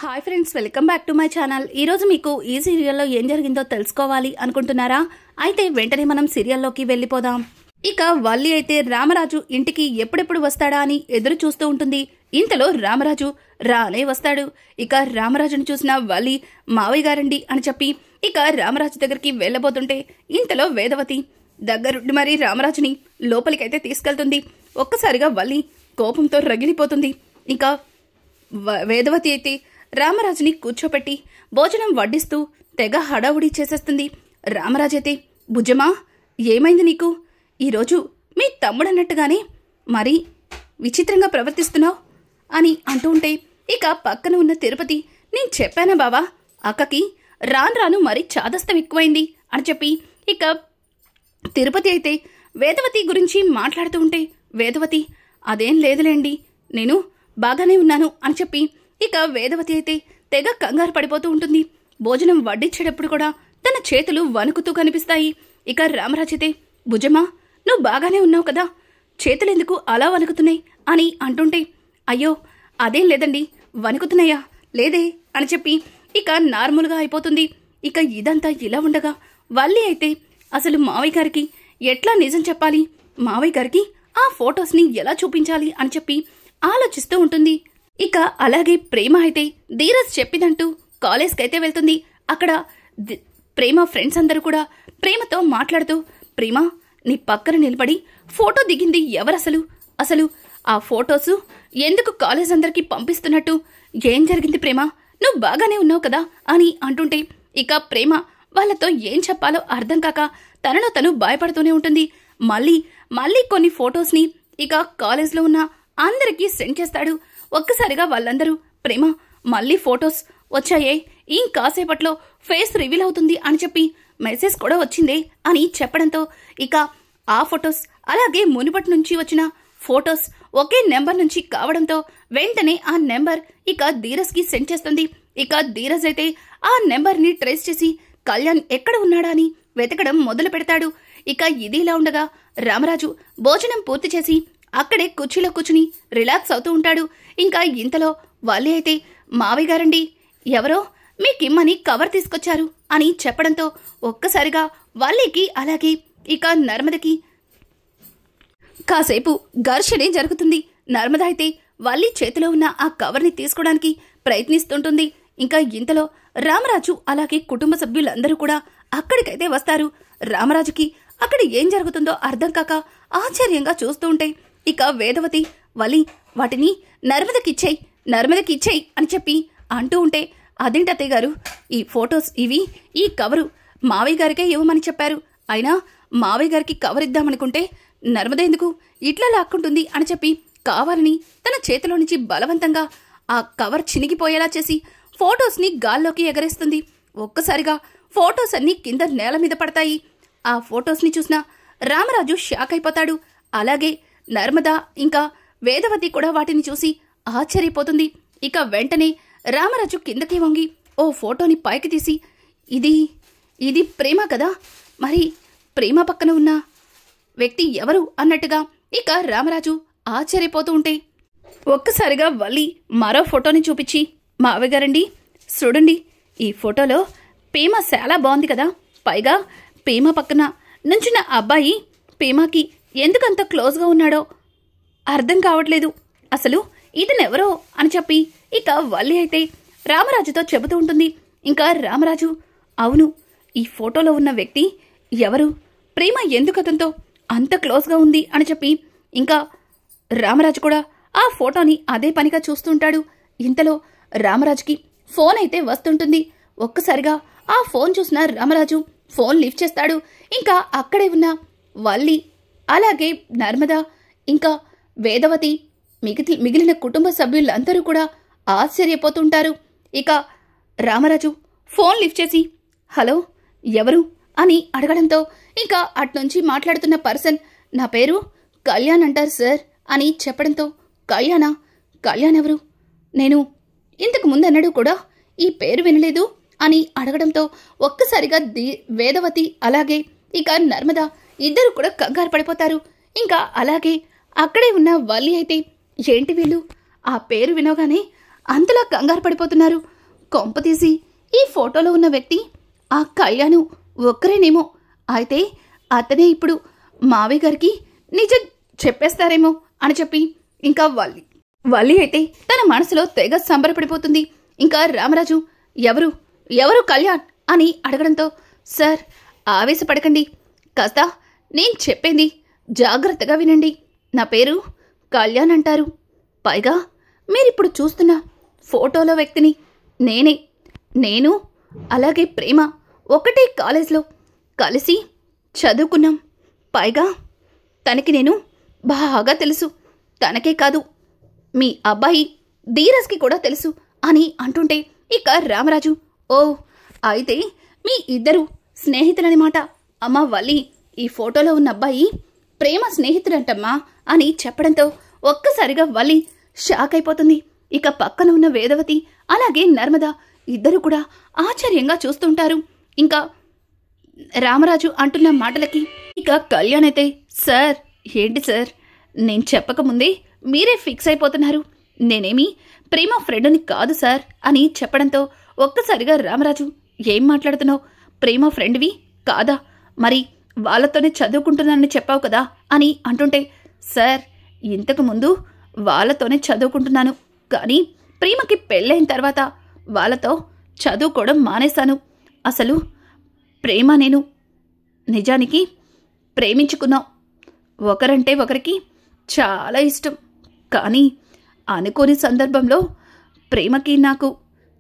Hi friends, welcome back to my channel. ఈరోజు మీకు ఈ సీరియల్లో ఏం జరిగిందో తెలుసుకోవాలి అనుకుంటున్నారా? అయితే వెంటనే మనం సీరియల్లోకి వెళ్ళిపోదాం. ఇక వల్లి అయితే రామరాజు ఇంటికి ఎప్పుడెప్పుడు వస్తాడా అని ఎదురు చూస్తూ ఉంటుంది. ఇంతలో రామరాజు రానే వస్తాడు. ఇక రామరాజును చూసిన వల్లి మావయ్య గారండి అని చెప్పి ఇక రామరాజు దగ్గరికి వెళ్ళబోతుంటే ఇంతలో వేదవతి దగ్గరుండి మరీ రామరాజుని లోపలికైతే తీసుకెళ్తుంది. ఒక్కసారిగా వల్లి కోపంతో రగిలిపోతుంది. ఇక వేదవతి అయితే రామరాజుని కూర్చోపెట్టి భోజనం వడ్డిస్తూ తెగ హడావుడి చేసేస్తుంది. రామరాజైతే, బుజ్జమా, ఏమైంది నీకు? ఈరోజు మీ తమ్ముడన్నట్టుగానే మరీ విచిత్రంగా ప్రవర్తిస్తున్నావు అని అంటూ ఉంటే ఇక పక్కన ఉన్న తిరుపతి, నేను చెప్పానా బావా, అక్కకి రాను మరీ చాదస్తం ఎక్కువైంది అని చెప్పి ఇక తిరుపతి అయితే వేదవతి గురించి మాట్లాడుతూ ఉంటే వేదవతి, అదేం లేదులేండి, నేను బాగానే ఉన్నాను అని చెప్పి ఇక వేదవతి అయితే తెగ కంగారు పడిపోతూ ఉంటుంది. భోజనం వడ్డించేటప్పుడు కూడా తన చేతులు వణుకుతూ కనిపిస్తాయి. ఇక రామరాజు అయితే, భుజమా, నువ్వు బాగానే ఉన్నావు కదా, చేతులెందుకు అలా వణుకుతున్నాయి అని అంటుంటే, అయ్యో అదేం లేదండి, వణుకుతున్నాయా లేదే అని చెప్పి ఇక నార్మల్గా అయిపోతుంది. ఇక ఇదంతా ఇలా ఉండగా వల్లి అయితే అసలు మావయ్య గారికి ఎట్లా నిజం చెప్పాలి, మావయ్య గారికి ఆ ఫొటోస్ని ఎలా చూపించాలి అని చెప్పి ఆలోచిస్తూ ఉంటుంది. ఇక అలాగే ప్రేమ అయితే ధీరజ్ చెప్పిదంటూ కాలేజ్కి అయితే వెళ్తుంది. అక్కడ ప్రేమ ఫ్రెండ్స్ అందరూ కూడా ప్రేమతో మాట్లాడుతూ, ప్రేమ, నీ పక్కన నిలబడి ఫోటో దిగింది ఎవరసలు? అసలు ఆ ఫొటోస్ ఎందుకు కాలేజ్ అందరికీ పంపిస్తున్నట్టు? ఏం జరిగింది ప్రేమ? నువ్వు బాగానే ఉన్నావు కదా అని అంటుంటే ఇక ప్రేమ వాళ్ళతో ఏం చెప్పాలో అర్థం కాక తనలో తను భయపడుతూనే ఉంటుంది. మళ్ళీ కొన్ని ఫొటోస్ని ఇక కాలేజ్లో ఉన్న అందరికీ సెండ్ చేస్తాడు. ఒక్కసారిగా వాళ్ళందరూ, ప్రేమ, మళ్ళీ ఫొటోస్ వచ్చాయే, ఇంకాసేపట్లో ఫేస్ రివీల్ అవుతుంది అని చెప్పి మెసేజ్ కూడా వచ్చిందే అని చెప్పడంతో ఇక ఆ ఫొటోస్ అలాగే మునుపటి నుంచి వచ్చిన ఫొటోస్ ఒకే నెంబర్ నుంచి కావడంతో వెంటనే ఆ నెంబర్ ఇక ధీరజ్కి సెండ్ చేస్తుంది. ఇక ధీరజ్ అయితే ఆ నెంబర్ని ట్రేస్ చేసి కళ్యాణ్ ఎక్కడ ఉన్నాడా అని వెతకడం మొదలు పెడతాడు. ఇక ఇది ఇలా ఉండగా రామరాజు భోజనం పూర్తి చేసి అక్కడే కుర్చీలో కూర్చుని రిలాక్స్ అవుతూ ఉంటాడు. ఇంకా ఇంతలో వల్లి అయితే, మావయ్య గారండి, ఎవరో మీకిమ్మని కవర్ తీసుకొచ్చారు అని చెప్పడంతో ఒక్కసారిగా వల్లికి అలాగే ఇక నర్మదకి కాసేపు ఘర్షణే జరుగుతుంది. నర్మద అయితే వల్లి చేతిలో ఉన్న ఆ కవర్ని తీసుకోవడానికి ప్రయత్నిస్తుంటుంది. ఇంకా ఇంతలో రామరాజు అలాగే కుటుంబ సభ్యులందరూ కూడా అక్కడికైతే వస్తారు. రామరాజుకి అక్కడ ఏం జరుగుతుందో అర్థం కాక ఆశ్చర్యంగా చూస్తూ ఉంటే ఇక వేదవతి, వల్లి, వాటిని నర్మదకిచ్చేయి అని చెప్పి అంటూ ఉంటే, అదేంటి అత్తయ్య గారు, ఈ ఫొటోస్ ఇవి, ఈ కవరు మావయ్య గారికే ఇవ్వమని చెప్పారు, అయినా మావయ్య గారికి కవర్ ఇద్దామనుకుంటే నర్మద ఎందుకు ఇట్లా లాక్కుంటుంది అని చెప్పి కావాలని తన చేతిలో నుంచి బలవంతంగా ఆ కవర్ చినిగిపోయేలా చేసి ఫొటోస్ని గాల్లోకి ఎగరేస్తుంది. ఒక్కసారిగా ఫొటోస్ అన్నీ కింద నేల మీద పడతాయి. ఆ ఫొటోస్ని చూసిన రామరాజు షాక్ అయిపోతాడు. అలాగే నర్మద ఇంకా వేదవతి కూడా వాటిని చూసి ఆశ్చర్యపోతుంది. ఇక వెంటనే రామరాజు కిందకి వంగి ఓ ఫోటోని పైకి తీసి, ఇది ప్రేమ కదా, మరి ప్రేమ పక్కన ఉన్న వ్యక్తి ఎవరు అన్నట్టుగా ఇక రామరాజు ఆశ్చర్యపోతూ ఉంటే ఒక్కసారిగా వల్లి మరో ఫోటోని చూపించి, మావయ్య గారండి, చూడండి, ఈ ఫోటోలో ప్రేమ చాలా బాగుంది కదా, పైగా ప్రేమ పక్కన నుంచిన అబ్బాయి ప్రేమకి ఎందుకంత క్లోజ్గా ఉన్నాడో అర్థం కావట్లేదు, అసలు ఇతనెవరో అని చెప్పి ఇక వల్లి అయితే రామరాజుతో చెబుతూ ఉంటుంది. ఇంకా రామరాజు, అవును, ఈ ఫోటోలో ఉన్న వ్యక్తి ఎవరు, ప్రేమ ఎందుకు అతనితో అంత క్లోజ్గా ఉంది అని చెప్పి ఇంకా రామరాజు కూడా ఆ ఫోటోని అదే పనిగా చూస్తుంటాడు. ఇంతలో రామరాజుకి ఫోన్ అయితే వస్తుంటుంది. ఒక్కసారిగా ఆ ఫోన్ చూసిన రామరాజు ఫోన్ లిఫ్ట్ చేస్తాడు. ఇంకా అక్కడే ఉన్న వల్లి అలాగే నర్మద ఇంకా వేదవతి మిగిలిన కుటుంబ సభ్యులందరూ కూడా ఆశ్చర్యపోతుంటారు. ఇక రామరాజు ఫోన్ లిఫ్ట్ చేసి, హలో, ఎవరు అని అడగడంతో ఇంకా అట్నుంచి మాట్లాడుతున్న పర్సన్, నా పేరు కళ్యాణ్ అంటారు సార్ అని చెప్పడంతో, కళ్యాణ్ ఎవరు? నేను ఇంతకు ముందన్నడు కూడా ఈ పేరు వినలేదు అని అడగడంతో ఒక్కసారిగా వేదవతి అలాగే ఇక నర్మద ఇద్దరు కూడా కంగారు పడిపోతారు. ఇంకా అలాగే అక్కడే ఉన్న వల్లి అయితే, ఏంటి వీళ్ళు ఆ పేరు వినోగానే అంతలా కంగారు పడిపోతున్నారు. కొంపతీసి ఈ ఫోటోలో ఉన్న వ్యక్తి ఆ కళ్యాణ్ ఒక్కరేనేమో. అయితే అతనే ఇప్పుడు మావయ్య గారికి నిజం చెప్పేస్తారేమో అని చెప్పి ఇంకా వల్లి అయితే తన మనసులో తెగ సంబరపడిపోతుంది. ఇంకా రామరాజు ఎవరు కళ్యాణ్ అని అడగడంతో, సార్ ఆవేశపడకండి, కాస్త నేను చెప్పింది జాగ్రత్తగా వినండి. నా పేరు కళ్యాణ్ అంటారు. పైగా మీరిప్పుడు చూస్తున్న ఫోటోలో వ్యక్తిని నేను అలాగే ప్రేమ ఒకటే కాలేజ్లో కలిసి చదువుకున్నాం. పైగా తనకి నేను బాగా తెలుసు. తనకే కాదు, మీ అబ్బాయి ధీరజ్కి కూడా తెలుసు అని అంటుంటే ఇక రామరాజు, ఓ అయితే మీ ఇద్దరు స్నేహితులనమాట. అమ్మా వల్లి, ఈ ఫోటోలో ఉన్న అబ్బాయి ప్రేమ స్నేహితుడంటమ్మా అని చెప్పడంతో ఒక్కసారిగా వల్లి షాక్ అయిపోతుంది. ఇక పక్కన ఉన్న వేదవతి అలాగే నర్మద ఇద్దరు కూడా ఆశ్చర్యంగా చూస్తుంటారు. ఇంకా రామరాజు అంటున్న మాటలకి ఇక కళ్యాణ్ అయితే, సార్ ఏంటి సార్, నేను చెప్పకముందే మీరే ఫిక్స్ అయిపోతున్నారు. నేనేమి ప్రేమ ఫ్రెండ్ని కాదు సార్ అని చెప్పడంతో ఒక్కసారిగా రామరాజు, ఏం మాట్లాడుతున్నావు? ప్రేమ ఫ్రెండ్వి కాదా? మరి వాళ్ళతోనే చదువుకుంటున్నానని చెప్పావు కదా అని అంటుంటే, సార్ ఇంతకు ముందు వాళ్ళతోనే చదువుకుంటున్నాను, కానీ ప్రేమకి పెళ్ళైన తర్వాత వాళ్ళతో చదువుకోవడం మానేశాను. అసలు ప్రేమ నేను నిజానికి ప్రేమించుకున్నాం. ఒకరంటే ఒకరికి చాలా ఇష్టం. కానీ అనుకోని సందర్భంలో ప్రేమకి నాకు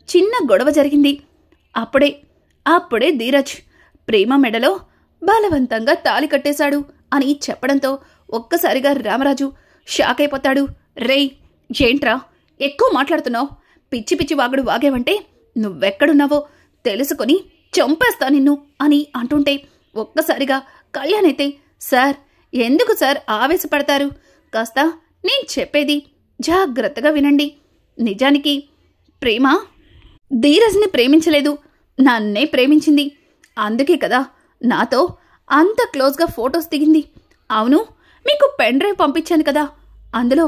చిన్న గొడవ జరిగింది. అప్పుడే ధీరజ్ ప్రేమ మెడలో బలవంతంగా తాళి కట్టేశాడు అని చెప్పడంతో ఒక్కసారిగా రామరాజు షాక్ అయిపోతాడు. రేయ్, ఏంట్రా ఎక్కువ మాట్లాడుతున్నావు? పిచ్చి పిచ్చి వాగుడు వాగేవంటే నువ్వెక్కడున్నావో తెలుసుకొని చంపేస్తా నిన్ను అని అంటుంటే ఒక్కసారిగా కళ్యాణ్ అయితే, సార్ ఎందుకు సార్ ఆవేశపడతారు? కాస్త నేను చెప్పేది జాగ్రత్తగా వినండి. నిజానికి ప్రేమ ధీరజ్ని ప్రేమించలేదు, నన్నే ప్రేమించింది. అందుకే కదా నాతో అంత క్లోజ్గా ఫొటోస్ దిగింది. అవును, మీకు పెన్ డ్రైవ్ పంపించాను కదా, అందులో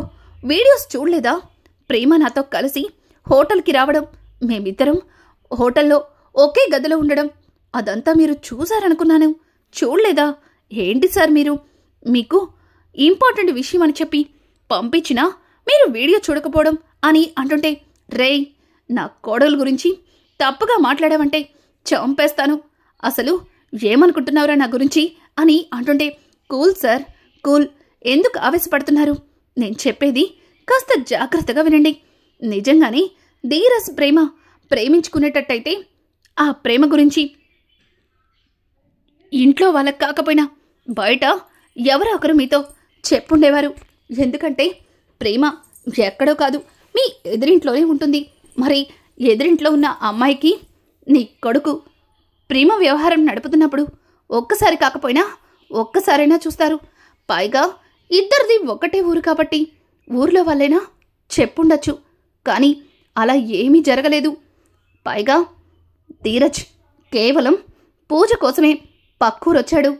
వీడియోస్ చూడలేదా? ప్రేమ నాతో కలిసి హోటల్కి రావడం, మేమిద్దరం హోటల్లో ఒకే గదిలో ఉండడం, అదంతా మీరు చూశారనుకున్నాను. చూడలేదా? ఏంటి సార్ మీకు ఇంపార్టెంట్ విషయం అని చెప్పి పంపించినా మీరు వీడియో చూడకపోవడం అని అంటుంటే, రేయ్, నా కోడలు గురించి తప్పుగా మాట్లాడావంటే చంపేస్తాను. అసలు ఏమనుకుంటున్నావురా నా గురించి అని అంటుంటే, కూల్ సార్ కూల్, ఎందుకు ఆవేశపడుతున్నారు? నేను చెప్పేది కాస్త జాగ్రత్తగా వినండి. నిజంగానే ధీరజ్ ప్రేమించుకునేటట్టయితే ఆ ప్రేమ గురించి ఇంట్లో వాళ్ళకి కాకపోయినా బయట ఎవరో ఒకరు మీతో చెప్పుండేవారు. ఎందుకంటే ప్రేమ ఎక్కడో కాదు, మీ ఎదురింట్లోనే ఉంటుంది. మరి ఎదురింట్లో ఉన్న అమ్మాయికి నీ కొడుకు ప్రేమ వ్యవహారం నడుపుతున్నప్పుడు ఒక్కసారి కాకపోయినా ఒక్కసారైనా చూస్తారు. పైగా ఇద్దరిది ఒకటే ఊరు కాబట్టి ఊర్లో వాళ్ళైనా చెప్పుండొచ్చు. కానీ అలా ఏమీ జరగలేదు. పైగా ధీరజ్ కేవలం పూజ కోసమే పక్కూరొచ్చాడు.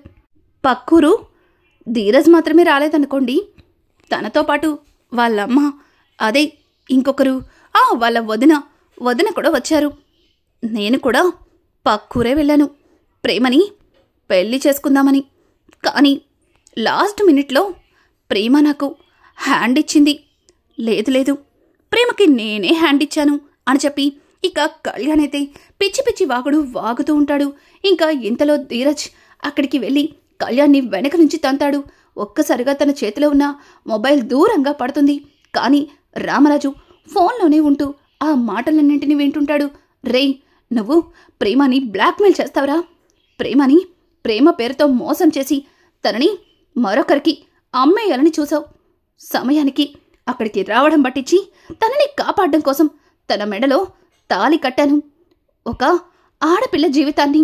పక్కూరు ధీరజ్ మాత్రమే రాలేదనుకోండి, తనతో పాటు వాళ్ళమ్మ, అదే ఇంకొకరు, వాళ్ళ వదిన కూడా వచ్చారు. నేను కూడా పక్కూరే వెళ్ళాను ప్రేమని పెళ్లి చేసుకుందామని. కానీ లాస్ట్ మినిట్లో ప్రేమ నాకు హ్యాండ్ ఇచ్చింది. లేదు ప్రేమకి నేనే హ్యాండ్ ఇచ్చాను అని చెప్పి ఇక కళ్యాణ్ అయితే పిచ్చి పిచ్చి వాగుతూ ఉంటాడు. ఇంకా ఇంతలో ధీరజ్ అక్కడికి వెళ్ళి కళ్యాణ్ని వెనక నుంచి తంతాడు. ఒక్కసారిగా తన చేతిలో ఉన్న మొబైల్ దూరంగా పడుతుంది. కానీ రామరాజు ఫోన్లోనే ఉంటూ ఆ మాటలన్నింటినీ వింటుంటాడు. రేయ్, నువ్వు ప్రేమని బ్లాక్మెయిల్ చేస్తావురా? ప్రేమ పేరుతో మోసం చేసి తనని మరొకరికి అమ్మేయాలని చూసావు. సమయానికి అక్కడికి రావడం పట్టించి తనని కాపాడడం కోసం తన మెడలో తాళి కట్టాను. ఒక ఆడపిల్ల జీవితాన్ని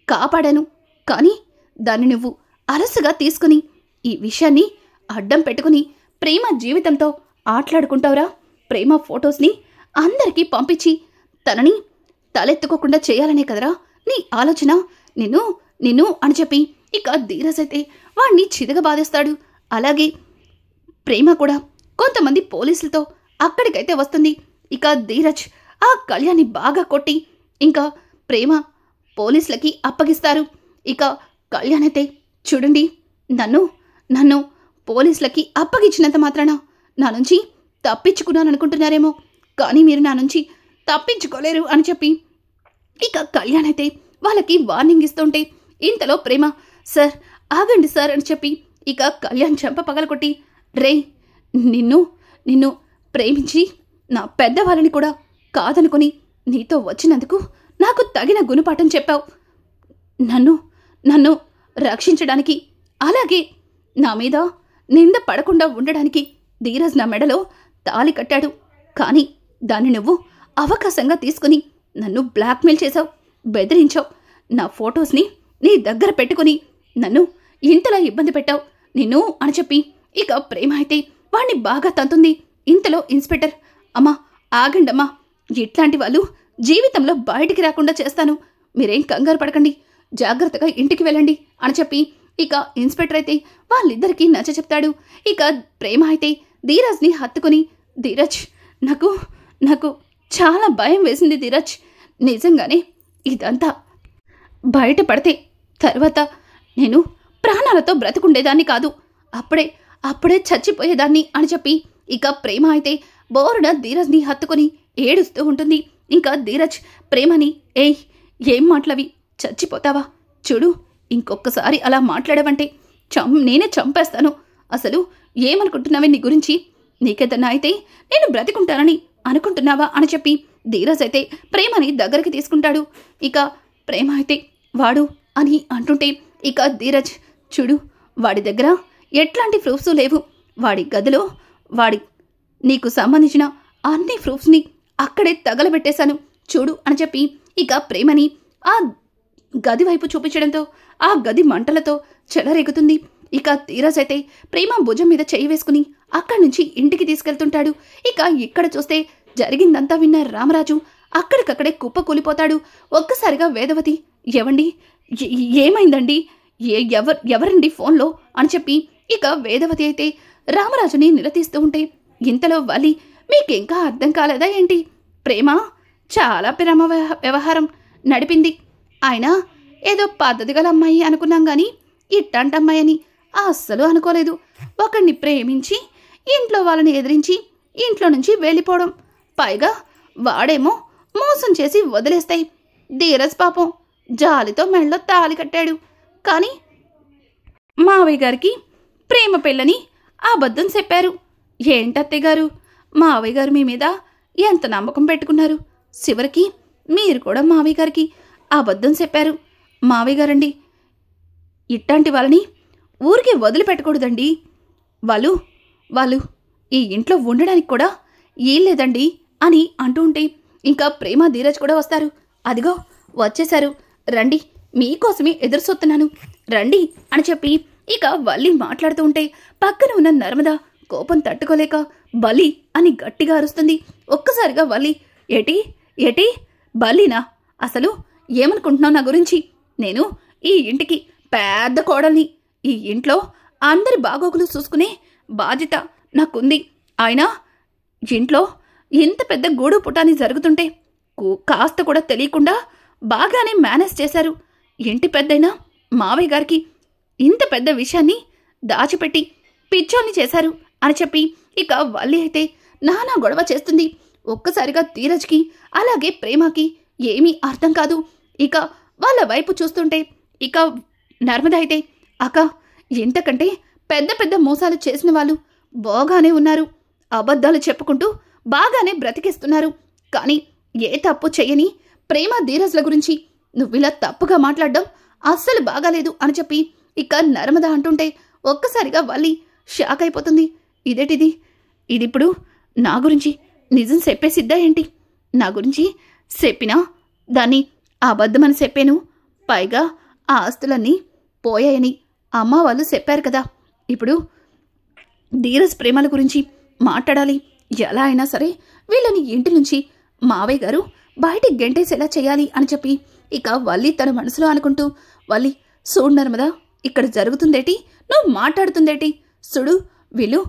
కాపాడాను. కానీ దాన్ని నువ్వు అలసుగా తీసుకుని ఈ విషయాన్ని అడ్డం పెట్టుకుని ప్రేమ జీవితంతో ఆటలాడుకుంటావురా? ప్రేమ ఫొటోస్ని అందరికీ పంపించి తనని తలెత్తుకోకుండా చేయాలనే కదరా నీ ఆలోచన? నిన్ను అని చెప్పి ఇక ధీరజ్ అయితే వాణ్ణి చితకబాదేస్తాడు. అలాగే ప్రేమ కూడా కొంతమంది పోలీసులతో అక్కడికైతే వస్తుంది. ఇక ధీరజ్ ఆ కళ్యాణ్ని బాగా కొట్టి ఇంకా ప్రేమ పోలీసులకి అప్పగిస్తారు. ఇక కళ్యాణ్ అయితే చూడండి, నన్ను పోలీసులకి అప్పగించినంత మాత్రాన నా నుంచి తప్పించుకున్నాను అనుకుంటున్నారేమో, కానీ మీరు నా నుంచి తప్పించుకోలేరు అని చెప్పి ఇక కళ్యాణ్ అయితే వాళ్ళకి వార్నింగ్ ఇస్తుంటే ఇంతలో ప్రేమ సార్ ఆగండి సార్ అని చెప్పి ఇక కళ్యాణ్ చెంప పగలకొట్టి రే నిన్ను ప్రేమించి నా పెద్దవాళ్ళని కూడా కాదనుకుని నీతో వచ్చినందుకు నాకు తగిన గుణపాఠం చెప్పావు. నన్ను రక్షించడానికి అలాగే నా మీద నింద పడకుండా ఉండడానికి ధీరజ్ నా మెడలో తాళి కట్టాడు. కానీ దాన్ని నువ్వు అవకాశంగా తీసుకుని నన్ను బ్లాక్మెయిల్ చేశావు, బెదిరించావు. నా ఫొటోస్ని నీ దగ్గర పెట్టుకుని నన్ను ఇంతలా ఇబ్బంది పెట్టావు నిన్ను అని చెప్పి ఇక ప్రేమ అయితే వాణ్ణి బాగా తంతుంది. ఇంతలో ఇన్స్పెక్టర్ అమ్మా ఆగండమ్మా, ఇట్లాంటి వాళ్ళు జీవితంలో బయటికి రాకుండా చేస్తాను, మీరేం కంగారు పడకండి, జాగ్రత్తగా ఇంటికి వెళ్ళండి అని చెప్పి ఇక ఇన్స్పెక్టర్ అయితే వాళ్ళిద్దరికీ నచ్చ చెప్తాడు. ఇక ప్రేమ అయితే ధీరజ్ని హత్తుకుని ధీరజ్ నాకు చాలా భయం వేసింది ధీరజ్, నిజంగానే ఇదంతా బయటపడితే తర్వాత నేను ప్రాణాలతో బ్రతుకుండేదాన్ని కాదు, అప్పుడే చచ్చిపోయేదాన్ని అని చెప్పి ఇక ప్రేమ అయితే బోరున ధీరజ్ని హత్తుకొని ఏడుస్తూ ఉంటుంది. ఇంకా ధీరజ్ ప్రేమని ఏం మాటలవి, చచ్చిపోతావా, చూడు ఇంకొకసారి అలా మాట్లాడవంటే నేనే చంపేస్తాను, అసలు ఏమనుకుంటున్నావే నీ గురించి, నీకేదన్నా అయితే నేను బ్రతికుంటానని అనుకుంటున్నావా అని చెప్పి ధీరజ్ అయితే ప్రేమని దగ్గరికి తీసుకుంటాడు. ఇక ప్రేమ అయితే వాడు అని అంటుంటే ఇక ధీరజ్ చూడు, వాడి దగ్గర ఎట్లాంటి ప్రూఫ్స్ లేవు, వాడి గదిలో నీకు సంబంధించిన అన్ని ప్రూఫ్స్ని అక్కడే తగలబెట్టేశాను చూడు అని చెప్పి ఇక ప్రేమని ఆ గది వైపు చూపించడంతో ఆ గది మంటలతో చెలరేగుతుంది. ఇక ధీరజ్ అయితే ప్రేమ భుజం మీద చేయి వేసుకుని అక్కడి నుంచి ఇంటికి తీసుకెళ్తుంటాడు. ఇక ఇక్కడ చూస్తే జరిగిందంతా విన్న రామరాజు అక్కడికక్కడే కుప్ప కూలిపోతాడు. ఒక్కసారిగా వేదవతి ఏవండి ఏమైందండి, ఎవరండి ఫోన్లో అని చెప్పి ఇక వేదవతి అయితే రామరాజుని నిలదీస్తూ ఉంటే ఇంతలో వాలి మీకింకా అర్థం కాలేదా ఏంటి, ప్రేమ చాలా ప్రేమ వ్యవహారం నడిపింది, ఆయన ఏదో పద్ధతి గల అమ్మాయి అనుకున్నాం కానీ ఇట్టంటి అమ్మాయి అని అస్సలు అనుకోలేదు. ఒకరిని ప్రేమించి ఇంట్లో వాళ్ళని ఎదిరించి ఇంట్లో నుంచి వెళ్ళిపోవడం, పైగా వాడేమో మోసం చేసి వదిలేస్తాయి. ధీరజ్ పాపం జాలితో మెళ్ళలో తాళి కట్టాడు, కానీ మావయ్య గారికి ప్రేమ పెళ్ళని అబద్ధం చెప్పారు. ఏంటత్తయ్య గారు, మావయ్య గారు మీ మీద ఎంత నమ్మకం పెట్టుకున్నారు, చివరికి మీరు కూడా మావయ్య గారికి అబద్ధం చెప్పారు. మావయ్య గారండి ఇట్లాంటి వాళ్ళని ఊరికి వదిలిపెట్టకూడదండి, వాళ్ళు ఈ ఇంట్లో ఉండడానికి కూడా ఏం లేదండి అని అంటూ ఉంటే ఇంకా ప్రేమ ధీరజ్ కూడా వస్తారు. అదిగో వచ్చేశారు, రండి మీకోసమే ఎదురుసొస్తున్నాను రండి అని చెప్పి ఇక వల్లి మాట్లాడుతూ ఉంటే పక్కన ఉన్న నర్మద కోపం తట్టుకోలేక బలి అని గట్టిగా అరుస్తుంది. ఒక్కసారిగా వల్లి ఏటి బలినా, అసలు ఏమనుకుంటున్నావు నా గురించి, నేను ఈ ఇంటికి పెద్ద కోడల్ని, ఈ ఇంట్లో అందరి బాగోగులు చూసుకునే బాధ్యత నాకుంది. అయినా ఇంట్లో ఇంత పెద్ద గూడు పుటాని జరుగుతుంటే కాస్త కూడా తెలియకుండా బాగానే మేనేజ్ చేశారు. ఇంటి పెద్దయినా మావయ్య గారికి ఇంత పెద్ద విషయాన్ని దాచిపెట్టి పిచ్చోల్ని చేశారు అని చెప్పి ఇక వల్లి అయితే నానా గొడవ చేస్తుంది. ఒక్కసారిగా ధీరజ్కి అలాగే ప్రేమకి ఏమీ అర్థం కాదు. ఇక వాళ్ళ వైపు చూస్తుంటే ఇక నర్మద అయితే అక్క ఇంతకంటే పెద్ద పెద్ద మోసాలు చేసిన వాళ్ళు బాగానే ఉన్నారు, అబద్ధాలు చెప్పుకుంటూ బాగానే బ్రతికిస్తున్నారు, కానీ ఏ తప్పు చెయ్యని ప్రేమ ధీరజ్ల గురించి నువ్విలా తప్పుగా మాట్లాడడం అస్సలు బాగాలేదు అని చెప్పి ఇక నర్మద అంటుంటే ఒక్కసారిగా వల్లి షాక్ అయిపోతుంది. ఇదేటిది, ఇదిప్పుడు నా గురించి నిజం చెప్పేసిద్దా ఏంటి, నా గురించి చెప్పినా దాన్ని అబద్ధమని చెప్పాను, పైగా ఆ ఆస్తులన్నీ పోయాయని అమ్మ వాళ్ళు చెప్పారు కదా, ఇప్పుడు ధీరజ్ ప్రేమల గురించి మాట్లాడాలి, ఎలా అయినా సరే వీళ్ళని ఇంటి నుంచి మావయ్య గారు బయటికి గెంటేసేలా చేయాలి అని చెప్పి ఇక వల్లి తన మనసులో అనుకుంటూ వల్లి చూడు నర్మదా, ఇక్కడ జరుగుతుందేటి, నువ్వు మాట్లాడుతుందేటి, చూడు వీళ్ళు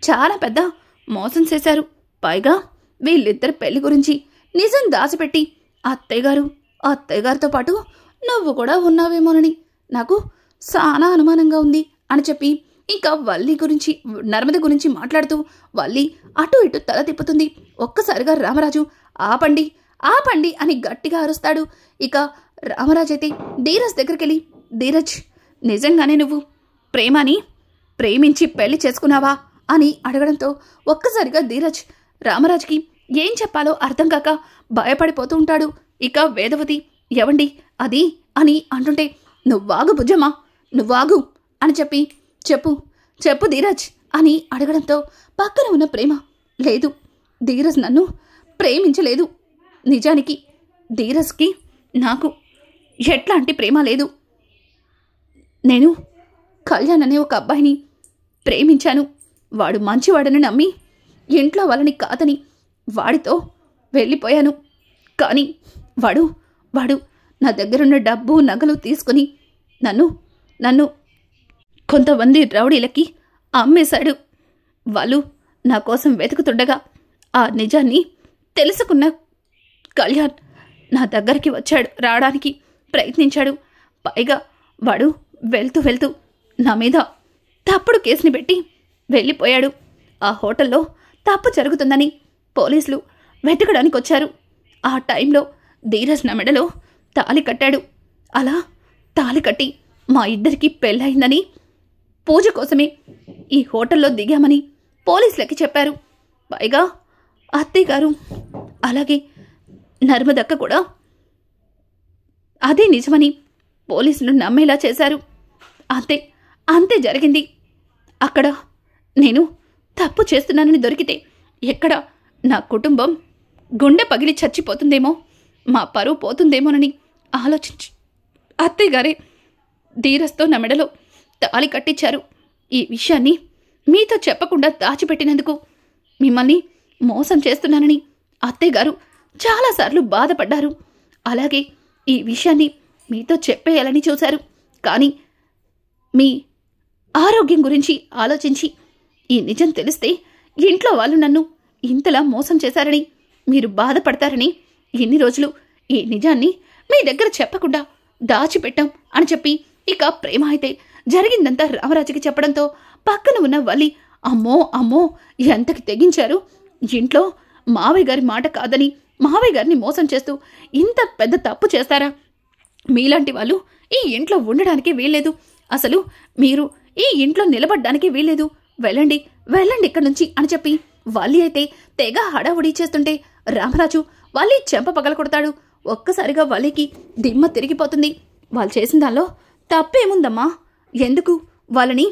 చాలా పెద్ద మోసం చేశారు, పైగా వీళ్ళిద్దరి పెళ్లి గురించి నిజం దాచిపెట్టి అత్తయ్యగారితో పాటు నువ్వు కూడా ఉన్నావేమోనని నాకు చాలా అనుమానంగా ఉంది అని చెప్పి ఇంకా వల్లి గురించి నర్మద గురించి మాట్లాడుతూ వల్లి అటు ఇటు తల తిప్పుతుంది. ఒక్కసారిగా రామరాజు ఆపండి ఆపండి అని గట్టిగా అరుస్తాడు. ఇక రామరాజు అయితే ధీరజ్ దగ్గరికెళ్ళి, ధీరజ్, నిజంగానే నువ్వు ప్రేమని ప్రేమించి పెళ్లి చేసుకున్నావా అని అడగడంతో ఒక్కసారిగా ధీరజ్ రామరాజుకి ఏం చెప్పాలో అర్థం కాక భయపడిపోతూ ఉంటాడు. ఇక వేదవతి, ఎవండి అది అని అంటుంటే, నువ్వాగు బుజ్జమ్మా, నువ్వాగు అని చెప్పి, చెప్పు ధీరజ్ అని అడగడంతో పక్కన ఉన్న ప్రేమ, లేదు, ధీరజ్ నన్ను ప్రేమించలేదు. నిజానికి ధీరజ్కి నాకు ఎట్లాంటి ప్రేమ లేదు. నేను కళ్యాణ్ అనే ఒక అబ్బాయిని ప్రేమించాను. వాడు మంచివాడని నమ్మి ఇంట్లో వాళ్ళని కాదని వాడితో వెళ్ళిపోయాను. కానీ వాడు నా దగ్గరున్న డబ్బు నగలు తీసుకుని నన్ను కొంతమంది రౌడీలకి అమ్మేశాడు. వాళ్ళు నా కోసం వెతుకుతుండగా ఆ నిజాన్ని తెలుసుకున్న కళ్యాణ్ నా దగ్గరికి రావడానికి ప్రయత్నించాడు. పైగా వాడు వెళ్తూ నా మీద తప్పుడు కేసుని పెట్టి వెళ్ళిపోయాడు. ఆ హోటల్లో తప్పు జరుగుతుందని పోలీసులు వెతకడానికి వచ్చారు. ఆ టైంలో ధీరజ్ నా మెడలో తాళి కట్టాడు. అలా తాళి కట్టి మా ఇద్దరికి పెళ్ళయిందని పూజ కోసమే ఈ హోటల్లో దిగామని పోలీసులకి చెప్పారు. పైగా అత్తయ్య గారు అలాగే నర్మదక్క కూడా అదే నిజమని పోలీసులు నమ్మేలా చేశారు. అంతే జరిగింది. అక్కడ నేను తప్పు చేస్తున్నానని దొరికితే ఎక్కడ నా కుటుంబం గుండె పగిలి చచ్చిపోతుందేమో, మా పరువు పోతుందేమోనని ఆలోచించి అత్తయ్య గారే ధీరజ్తో నా మెడలో తాళి కట్టించారు. ఈ విషయాన్ని మీతో చెప్పకుండా దాచిపెట్టినందుకు మిమ్మల్ని మోసం చేస్తున్నానని అత్తయ్య గారు చాలాసార్లు బాధపడ్డారు. అలాగే ఈ విషయాన్ని మీతో చెప్పేయాలని చూశారు. కానీ మీ ఆరోగ్యం గురించి ఆలోచించి ఈ నిజం తెలిస్తే ఇంట్లో వాళ్ళు నన్ను ఇంతలా మోసం చేశారని మీరు బాధపడతారని ఎన్ని రోజులు ఈ నిజాన్ని మీ దగ్గర చెప్పకుండా దాచిపెట్టాం అని చెప్పి ఇక ప్రేమ అయితే జరిగిందంతా రామరాజుకి చెప్పడంతో పక్కన ఉన్న వల్లి, అమ్మో ఎంతకి తెగించారు. ఇంట్లో మావయ్య గారి మాట కాదని మావయ్య గారిని మోసం చేస్తూ ఇంత పెద్ద తప్పు చేస్తారా? మీలాంటి వాళ్ళు ఈ ఇంట్లో ఉండడానికి వీల్లేదు. అసలు మీరు ఈ ఇంట్లో నిలబడ్డానికి వీల్లేదు. వెళ్ళండి ఇక్కడి నుంచి అని చెప్పి వల్లి అయితే తెగ హడావుడి చేస్తుంటే రామరాజు వల్లి చెంప పగల కొడతాడు. ఒక్కసారిగా వల్లికి దిమ్మ తిరిగిపోతుంది. వాళ్ళు చేసిన దానిలో తప్పేముందమ్మా? ఎందుకు వాళ్ళని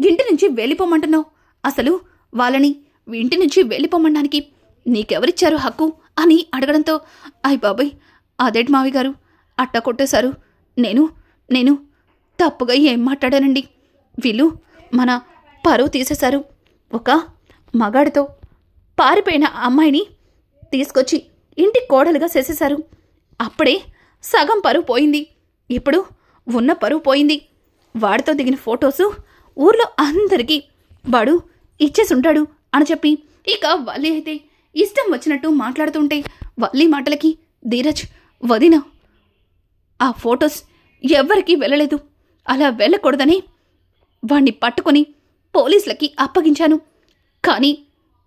ఇంటి నుంచి వెళ్ళిపోమంటున్నావు? అసలు వాళ్ళని ఇంటి నుంచి వెళ్ళిపోమనడానికి నీకెవరిచ్చారు హక్కు అని అడగడంతో, అయ్ బాబాయ్, అదేంటి మావి గారు అట్ట కొట్టేశారు? నేను తప్పుగా ఏం మాట్లాడానండి? వీళ్ళు మన పరువు తీసేశారు. ఒక మగాడితో పారిపోయిన అమ్మాయిని తీసుకొచ్చి ఇంటి కోడలుగా చేసేశారు. అప్పుడే సగం పరువు పోయింది. ఇప్పుడు ఉన్న పరువు పోయింది. వాడితో దిగిన ఫొటోసు ఊర్లో అందరికీ వాడు ఇచ్చేసుంటాడు అని చెప్పి ఇక వల్లి అయితే ఇష్టం వచ్చినట్టు మాట్లాడుతుంటే వల్లి మాటలకి ధీరజ్, వదిన, ఆ ఫొటోస్ ఎవ్వరికీ వెళ్ళలేదు. అలా వెళ్ళకూడదని వాణ్ణి పట్టుకొని పోలీసులకి అప్పగించాను. కానీ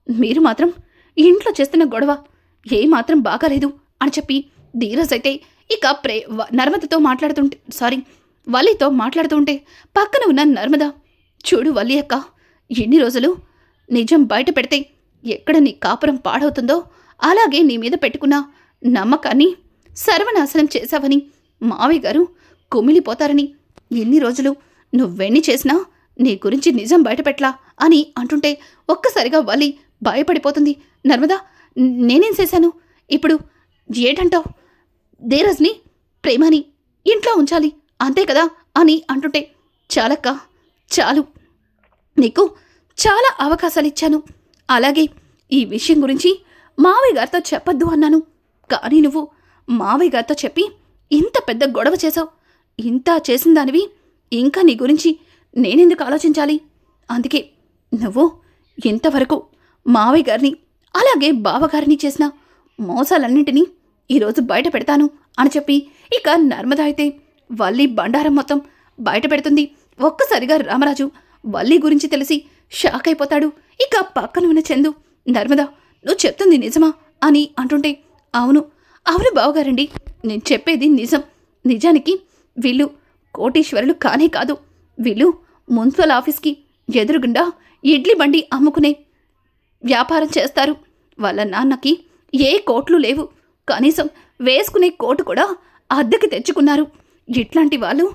మీరు మాత్రం ఇంట్లో చేస్తున్న గొడవ ఏమాత్రం బాగాలేదు అని చెప్పి ధీరజ్ అయితే ఇక నర్మదతో వల్లితో మాట్లాడుతుంటే పక్కన ఉన్న నర్మద, చూడు వల్లి అక్క, ఎన్ని రోజులు నిజం బయట పెడితే ఎక్కడ నీ కాపురం పాడవుతుందో అలాగే నీ మీద పెట్టుకున్న నమ్మకాన్ని సర్వనాశనం చేశావని మావయ్య గారు కుమిలిపోతారని ఎన్ని రోజులు నువ్వెన్ని చేసినా నీ గురించి నిజం బయటపెట్లా అని అంటుంటే ఒక్కసారిగా వల్లి భయపడిపోతుంది. నర్మదా, నేనేం చేశాను? ఇప్పుడు ఏటంటావు? ధీరజ్ని ప్రేమని ఇంట్లో ఉంచాలి అంతే కదా అని అంటుంటే, చాలక్క, చాలు, నీకు చాలా అవకాశాలు ఇచ్చాను. అలాగే ఈ విషయం గురించి మావయ్య గారితో చెప్పొద్దు అన్నాను. కానీ నువ్వు మావయ్య గారితో చెప్పి ఇంత పెద్ద గొడవ చేశావు. ఇంత చేసిన దానివి ఇంకా నీ గురించి నేనెందుకు ఆలోచించాలి? అందుకే నువ్వు ఇంతవరకు మావయ్య గారిని అలాగే బావగారిని చేసిన మోసాలన్నింటినీ ఈరోజు బయట పెడతాను అని చెప్పి ఇక నర్మద అయితే వల్లి బండారం మొత్తం బయట పెడుతుంది. ఒక్కసారిగా రామరాజు వల్లి గురించి తెలిసి షాక్ అయిపోతాడు. ఇక పక్కన ఉన్న చందు, నర్మద నువ్వు చెప్తుంది నిజమా అని అంటుంటే, అవును బావగారండి, నేను చెప్పేది నిజం. నిజానికి వీళ్ళు కోటీశ్వరులు కానే కాదు. వీళ్ళు మున్సిపల్ ఆఫీస్కి ఎదురుగుండా ఇడ్లీ బండి అమ్ముకునే వ్యాపారం చేస్తారు. వాళ్ళ నాన్నకి ఏ కోట్లు లేవు, కనీసం వేసుకునే కోటు కూడా అద్దెకి తెచ్చుకున్నారు. ఇట్లాంటి వాళ్ళు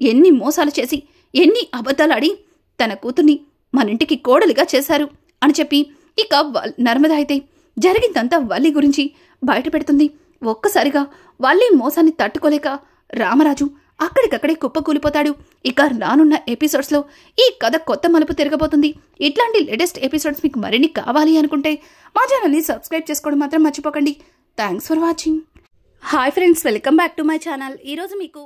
ఎన్ని మోసాలు చేసి ఎన్ని అబద్ధాలాడి తన కూతుర్ని మనింటికి కోడలిగా చేశారు అని చెప్పి ఇక నర్మద అయితే జరిగిందంతా వల్లి గురించి బయట పెడుతుంది. ఒక్కసారిగా వల్లి మోసాన్ని తట్టుకోలేక రామరాజు అక్కడికక్కడే కుప్పకూలిపోతాడు. ఇక రానున్న ఎపిసోడ్స్లో ఈ కథ కొత్త మలుపు తిరగబోతుంది. ఇట్లాంటి లేటెస్ట్ ఎపిసోడ్స్ మీకు మరిన్ని కావాలి అనుకుంటే మా ఛానల్ని సబ్స్క్రైబ్ చేసుకోవడం మాత్రం మర్చిపోకండి. Thanks for watching. Hi friends, welcome back to my channel. ఈరోజు మీకు